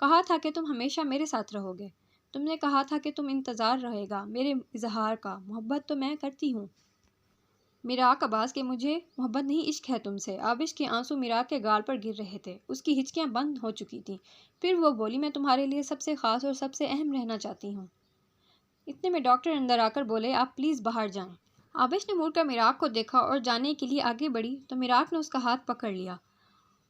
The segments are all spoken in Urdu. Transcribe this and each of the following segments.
کہا تھا کہ تم ہمیشہ میرے ساتھ رہو گے۔ تم نے کہا تھا کہ تم انتظار رہے گا میرے اظہار کا۔ محبت تو میں کرتی ہوں مراق عباس کہ مجھے محبت نہیں عشق ہے تم سے۔ آبش کے آنسو مراق کے گال پر گر رہے تھے، اس کی ہچکیاں بند ہو چکی تھیں۔ پھر وہ بولی، میں تمہارے لیے سب سے خاص اور سب سے اہم رہنا چاہتی ہوں۔ اتنے میں ڈاکٹر اندر آ کر بولے، آپ پلیز باہر جائیں۔ آبش نے مڑ کر مراق کو دیکھا اور جانے کے لیے آگے بڑھی تو مراق نے اس کا ہاتھ پکڑ لیا۔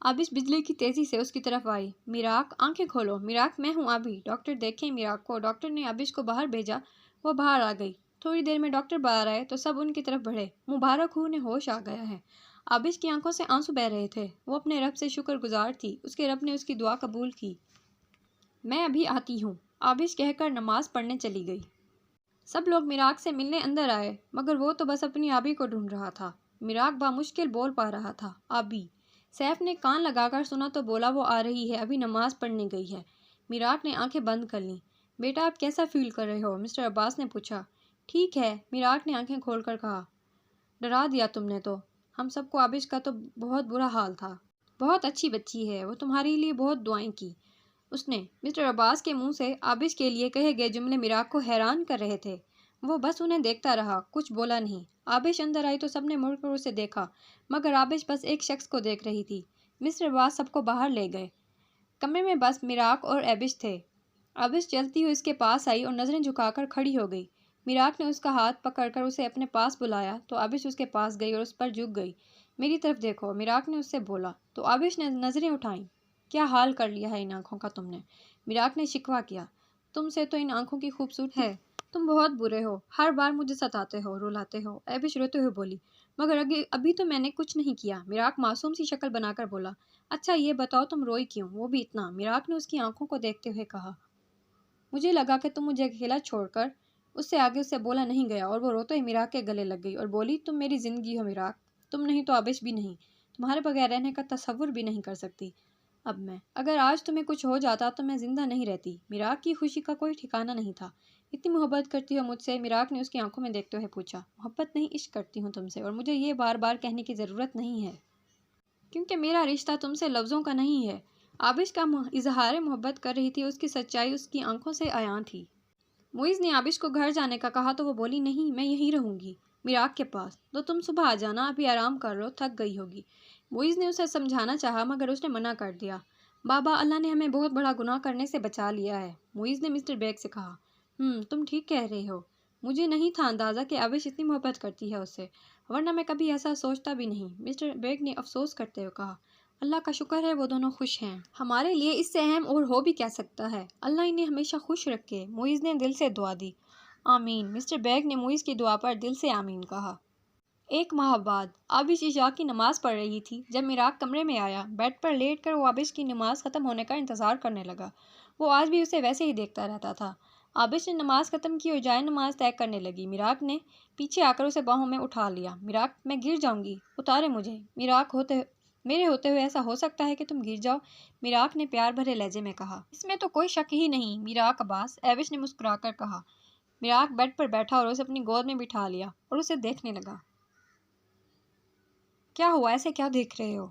آبش بجلی کی تیزی سے اس کی طرف آئی۔ مراق، آنکھیں کھولو۔ مراق، میں ہوں آبی۔ ڈاکٹر دیکھیں مراق کو۔ ڈاکٹر نے آبش کو باہر بھیجا، وہ باہر آ گئی۔ تھوڑی دیر میں ڈاکٹر باہر آئے تو سب ان کی طرف بڑھے۔ مبارک ہو، انہیں ہوش آ گیا ہے۔ آبش کی آنکھوں سے آنسو بہہ رہے تھے۔ وہ اپنے رب سے شکر گزار تھی، اس کے رب نے اس کی دعا قبول کی۔ میں ابھی آتی ہوں، آبش کہہ کر نماز پڑھنے چلی گئی۔ سب لوگ مراق سے ملنے اندر آئے، مگر وہ تو بس اپنی آبی کو ڈھونڈ رہا تھا۔ مراق بامشکل بول پا رہا تھا، آبی۔ سیف نے کان لگا کر سنا تو بولا، وہ آ رہی ہے، ابھی نماز پڑھنے گئی ہے۔ مراق نے آنکھیں بند کر لیں۔ بیٹا، آپ کیسا فیل کر رہے ہو؟ مسٹر عباس نے پوچھا۔ ٹھیک ہے، مراق نے آنکھیں کھول کر کہا۔ ڈرا دیا تم نے تو۔ ہم سب کو آبش کا تو بہت برا حال تھا۔ بہت اچھی بچی ہے، وہ تمہارے لیے بہت دعائیں کی اس نے۔ مسٹر عباس کے منہ سے آبش کے لیے کہے گئے جملے مراق کو حیران کر رہے تھے۔ وہ بس انہیں دیکھتا رہا، کچھ بولا نہیں۔ آبش اندر آئی تو سب نے مڑ کر اسے دیکھا، مگر آبش بس ایک شخص کو دیکھ رہی تھی۔ مسٹر عباس سب کو باہر لے گئے۔ کمرے میں بس مراق اور آبش تھے۔ آبش چلتی ہوئی اس کے پاس آئی اور نظریں جھکا کر کھڑی ہو گئی۔ مراق نے اس کا ہاتھ پکڑ کر اسے اپنے پاس بلایا تو آبش اس کے پاس گئی اور اس پر جھک گئی۔ میری طرف دیکھو، مراق نے اس سے بولا تو آبش نے نظریں اٹھائیں۔ کیا حال کر لیا ہے ان آنکھوں کا تم نے؟ مراق نے شکوہ کیا۔ تم سے تو ان آنکھوں کی خوبصورتی ہے۔ تم بہت برے ہو، ہر بار مجھے ستاتے ہو، رلاتے ہو۔ آبش روتے ہوئے بولی، مگر ابھی تو میں نے کچھ نہیں کیا۔ مراق معصوم سی شکل بنا کر بولا، اچھا یہ بتاؤ تم روئی کیوں، وہ بھی اتنا؟ مراق نے اس کی آنکھوں کو دیکھتے ہوئے کہا، مجھے لگا کہ تم مجھے اکیلا چھوڑ کر۔ اس سے آگے اسے بولا نہیں گیا اور وہ روتے ہوئے مراق کے گلے لگ گئی اور بولی، تم میری زندگی ہو مراق، تم نہیں تو آبش بھی نہیں، تمہارے بغیر رہنے کا تصور بھی نہیں کر سکتی اب میں۔ اگر آج تمہیں کچھ ہو جاتا تو میں زندہ نہیں رہتی۔ مراق کی خوشی کا کوئی ٹھکانہ نہیں تھا۔ اتنی محبت کرتی ہو مجھ سے؟ مراق نے اس کی آنکھوں میں دیکھتے ہوئے پوچھا۔ محبت نہیں، عشق کرتی ہوں تم سے، اور مجھے یہ بار بار کہنے کی ضرورت نہیں ہے، کیونکہ میرا رشتہ تم سے لفظوں کا نہیں ہے۔ آبش کا اظہار محبت کر رہی تھی، اس کی سچائی اس کی آنکھوں سے عیاں تھی۔ معیز نے آبش کو گھر جانے کا کہا تو وہ بولی، نہیں، میں یہیں رہوں گی مراق کے پاس، تو تم صبح آ جانا، ابھی آرام کر لو، تھک گئی ہوگی۔ معیز نے اسے سمجھانا چاہا مگر اس نے منع کر دیا۔ بابا، اللہ نے ہمیں بہت بڑا گناہ کرنے سے بچا لیا ہے، معیز نے مسٹر بیگ سے کہا۔ تم ٹھیک کہہ رہے ہو، مجھے نہیں تھا اندازہ کہ آبش اتنی محبت کرتی ہے اس سے، ورنہ میں کبھی ایسا سوچتا بھی نہیں۔ مسٹر بیگ نے افسوس کرتے ہوئے کہا، اللہ کا شکر ہے وہ دونوں خوش ہیں، ہمارے لیے اس سے اہم اور ہو بھی کیا سکتا ہے، اللہ انہیں ہمیشہ خوش رکھے۔ معیز نے دل سے دعا دی۔ آمین۔ مسٹر بیگ نے معیز کی دعا پر دل سے آمین کہا۔ 1 ماہ بعد آبش عشاء کی نماز پڑھ رہی تھی جب مراق کمرے میں آیا۔ بیڈ پر لیٹ کر وہ آبش کی نماز ختم ہونے کا انتظار کرنے لگا۔ وہ آج بھی اسے ویسے ہی دیکھتا رہتا تھا۔ آبش نے نماز ختم کی اور جائے نماز طے کرنے لگی۔ مراق نے پیچھے آ کر اسے باہوں میں اٹھا لیا۔ مراق، میں گر جاؤں گی، اتارے مجھے۔ مراق، میرے ہوتے ہوئے ایسا ہو سکتا ہے کہ تم گر جاؤ؟ مراق نے پیار بھرے لہجے میں کہا۔ اس میں تو کوئی شک ہی نہیں مراق عباس، آبش نے مسکرا کر کہا۔ مراق بیڈ پر بیٹھا اور اسے اپنی گود میں بٹھا لیا اور اسے دیکھنے لگا۔ کیا ہوا، ایسے کیا دیکھ رہے ہو؟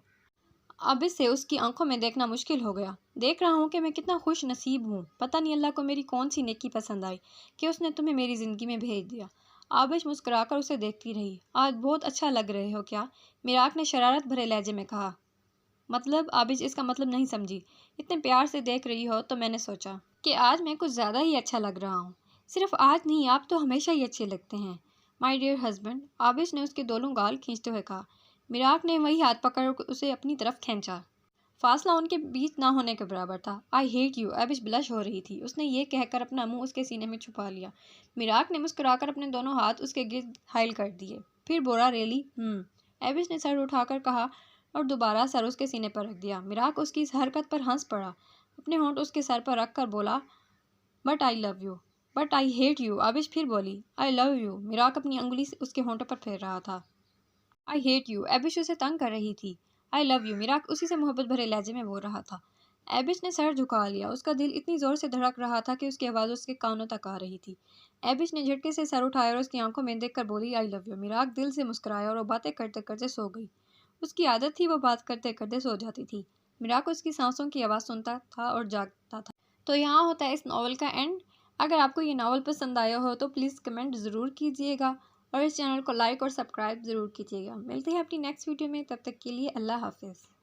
آبش سے اس کی آنکھوں میں دیکھنا مشکل ہو گیا۔ دیکھ رہا ہوں کہ میں کتنا خوش نصیب ہوں، پتہ نہیں اللہ کو میری کون سی نیکی پسند آئی کہ اس نے تمہیں میری زندگی میں بھیج دیا۔ آبش مسکرا کر اسے دیکھتی رہی۔ آج بہت اچھا لگ رہے ہو کیا؟ مراق نے شرارت بھرے لہجے میں کہا۔ مطلب؟ آبش اس کا مطلب نہیں سمجھی۔ اتنے پیار سے دیکھ رہی ہو تو میں نے سوچا کہ آج میں کچھ زیادہ ہی اچھا لگ رہا ہوں۔ صرف آج نہیں، آپ تو ہمیشہ ہی اچھے لگتے ہیں مائی ڈیئر ہسبینڈ، آبش نے اس کے دونوں گال کھینچتے ہوئے کہا۔ مراق نے وہی ہاتھ پکڑ اسے اپنی طرف کھینچا۔ فاصلہ ان کے بیچ نہ ہونے کے برابر تھا۔ آئی ہیٹ یو، آبش بلش ہو رہی تھی۔ اس نے یہ کہہ کر اپنا منہ اس کے سینے میں چھپا لیا۔ مراق نے مسکرا کر اپنے دونوں ہاتھ اس کے گرد حائل کر دیے۔ پھر بولا، ریلی؟ آبش نے سر اٹھا کر کہا اور دوبارہ سر اس کے سینے پر رکھ دیا۔ مراق اس کی اس حرکت پر ہنس پڑا، اپنے ہونٹ اس کے سر پر رکھ کر بولا، but I love you, but I hate you. Abish پھر بولی، آئی لو یو۔ مراق اپنی انگلی اس کے ہونٹوں پر پھیر رہا تھا۔ آئی ہیٹ یو۔ آبش اسے تنگ کر رہی تھی۔ آئی لو یو۔ مراق اسی سے محبت بھرے لہجے میں بول رہا تھا۔ آبش نے سر جھکا لیا۔ اس کا دل اتنی زور سے دھڑک رہا تھا کہ اس کی آواز اس کے کانوں تک آ رہی تھی۔ آبش نے جھٹکے سے سر اٹھایا اور اس کی آنکھوں میں دیکھ کر بولی، آئی لو یو۔ مراق دل سے مسکرایا اور وہ باتیں کرتے کرتے سو گئی۔ اس کی عادت تھی وہ بات کرتے کرتے سو جاتی تھی۔ مراق اس کی سانسوں کی آواز سنتا تھا اور جاگتا تھا۔ تو یہاں ہوتا ہے اس ناول کا اینڈ۔ اگر آپ کو یہ ناول پسند آیا ہو تو پلیز کمنٹ ضرور کیجیے گا اور اس چینل کو لائک اور سبسکرائب ضرور کیجیے گا۔ ملتے ہیں اپنی نیکسٹ ویڈیو میں، تب تک کے لیے اللہ حافظ۔